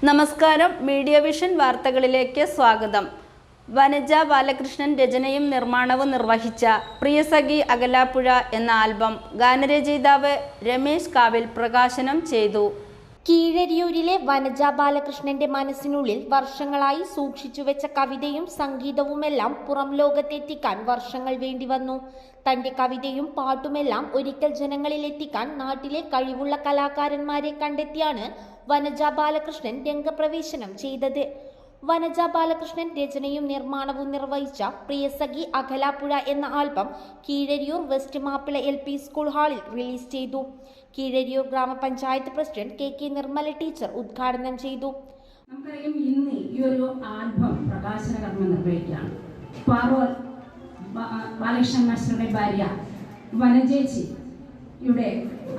നമസ്കാരം. Media vision വാർത്തകളിലേക്ക് സ്വാഗതം. വനജ ബാലകൃഷ്ണൻ രചനയും നിർമ്മാണവും നിർവഹിച്ച പ്രിയസഖി അകലാപ്പുഴ എന്ന ആൽബം ഗാനരചയിതാവ് രമേശ് കാവിൽ പ്രകാശനം ചെയ്തു. കീഴരിയൂരിലെ വനജ ബാലകൃഷ്ണന്റെ മനസ്സിനുള്ളിൽ വർഷങ്ങളായി സൂക്ഷിച്ചുവെച്ച കവിതയും സംഗീതവുമെല്ലാം പുറം ലോകത്തെത്തിക്കാൻ വർഷങ്ങൾ വേണ്ടിവന്നു. തന്റെ കവിതയും പാട്ടുമെല്ലാം ഒരിക്കൽ ജനങ്ങളിലെത്തിക്കാൻ നാട്ടിലെ കഴിവുള്ള കലാകാരന്മാരെ കണ്ടെത്തിയാണ് വനജ ബാലകൃഷ്ണൻ രംഗപ്രവേശനം ചെയ്തത്. വനജ ബാലകൃഷ്ണൻ രചനയും നിർമ്മാണവും നിർവഹിച്ച പ്രിയസഖി അകലാപ്പുഴ എന്ന album Keezhariyur west Mappila LP school ഹാളിൽ റിലീസ് ചെയ്തു. കീഴരിയൂർ ഗ്രാമപഞ്ചായത്ത് പ്രസിഡന്റ് KK നിർമ്മല ടീച്ചർ ഉദ്ഘാടനം ചെയ്തു. നമുക്കറിയാം, ഇന്ന് ഈ ഒരു ആൽബം പ്രകാശന കർമ്മം നിർവഹിക്കുകയാണ്. പാറോൽ ബാലകൃഷ്ണൻ മാസ്റ്ററുടെ ഭാര്യ വനജേച്ചിയുടെ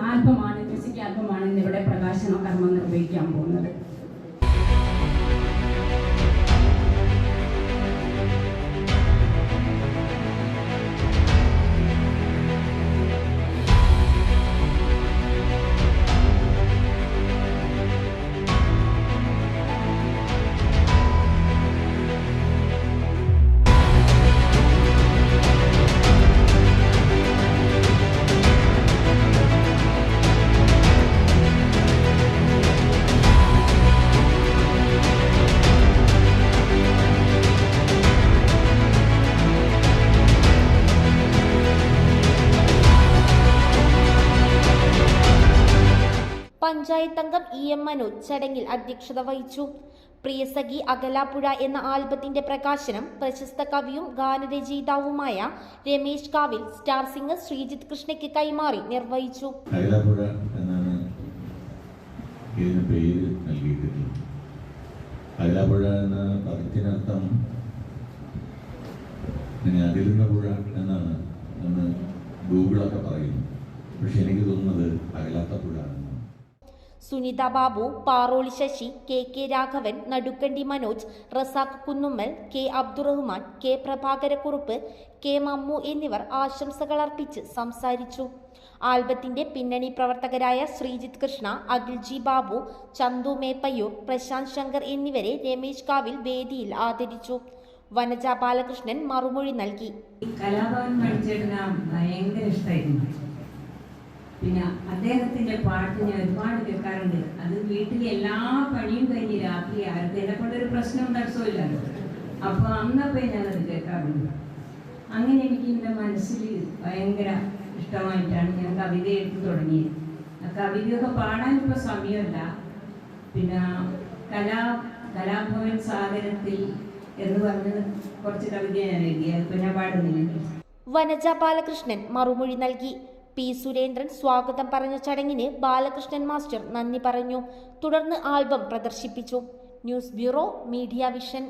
ആൽബമാണ്, മ്യൂസിക് ആൽബമാണ് ഇന്നിവിടെ പ്രകാശന കർമ്മം നിർവഹിക്കാൻ പോകുന്നത്. പഞ്ചായത്ത് അംഗം EM മനോജ് ചടങ്ങിൽ അധ്യക്ഷത വഹിച്ചു. പ്രിയസഖി അകലാപ്പുഴ എന്ന ആൽബത്തിന്റെ പ്രകാശനം പ്രശസ്ത കവിയും ഗാനരചയിതാവുമായ രമേശ് കാവിൽ സ്റ്റാർ സിംഗർ ശ്രീജിത്ത് കൃഷ്ണയ്ക്ക് കൈമാറി നിർവഹിച്ചു. അകലാപ്പുഴ എന്നാണ് ഇതിന് പേര് നൽകിയിട്ടുള്ളത്. അകലാപ്പുഴ എന്ന പദത്തിനർത്ഥം അതിരുന്ന പുഴ എന്നാണ് എന്ന് ഗൂഗിളൊക്കെ പറയുന്നു. പക്ഷെ എനിക്ക് തോന്നുന്നത് അകലാത്ത പുഴ. Sunitha Babu, Paroli Sasi, KK Raghavan, Nadukkandi Manoj, Razak Kunnummal, K Abdurahman, K Prabhakarakurup, K Mammu എന്നിവർ ആശംസകൾ അർപ്പിച്ച് സംസാരിച്ചു. ആൽബത്തിന്റെ പിന്നണി പ്രവർത്തകരായ ശ്രീജിത്ത് കൃഷ്ണ, അഖിൽജി ബാബു, ചന്തു മേപ്പയ്യൂർ, പ്രശാന്ത് ശങ്കർ എന്നിവരെ രമേശ് കാവിൽ വേദിയിൽ ആദരിച്ചു. വനജ ബാലകൃഷ്ണൻ മറുമൊഴി നൽകി. കലാഭവൻ മണിച്ചേട്ടന് ഭയങ്കര ഇഷ്ടമായിരുന്നു. പിന്നെ അദ്ദേഹത്തിന്റെ പാട്ട് ഞാൻ ഒരുപാട് കേൾക്കാറുണ്ട്. അത് വീട്ടിൽ എല്ലാ പണിയും കഴിഞ്ഞ് രാത്രി ആർക്കും എന്നെ കൊണ്ടൊരു പ്രശ്നം തടസ്സമില്ലല്ലോ. അപ്പോൾ അന്നപ്പോൾ ഞാനത് കേൾക്കാറുണ്ട്. അങ്ങനെ എനിക്ക് എൻ്റെ മനസ്സിൽ ഭയങ്കര ഇഷ്ടമായിട്ടാണ് ഞാൻ കവിത എഴുതി തുടങ്ങിയത്. ആ കവിതയൊക്കെ പാടാനിപ്പോൾ സമയമല്ല. പിന്നെ കലാഭവൻ സാഗരത്തിൽ എന്ന് പറഞ്ഞ് കുറച്ച് കവിത ഞാൻ എഴുതി. അതിപ്പോൾ ഞാൻ പാടുന്നില്ല. വനജ ബാലകൃഷ്ണൻ മറുമൊഴി നൽകി. P സുരേന്ദ്രൻ സ്വാഗതം പറഞ്ഞ ചടങ്ങിന് ബാലകൃഷ്ണൻ മാസ്റ്റർ നന്ദി പറഞ്ഞു. തുടർന്ന് ആൽബം പ്രദർശിപ്പിച്ചു. News bureau, media vision.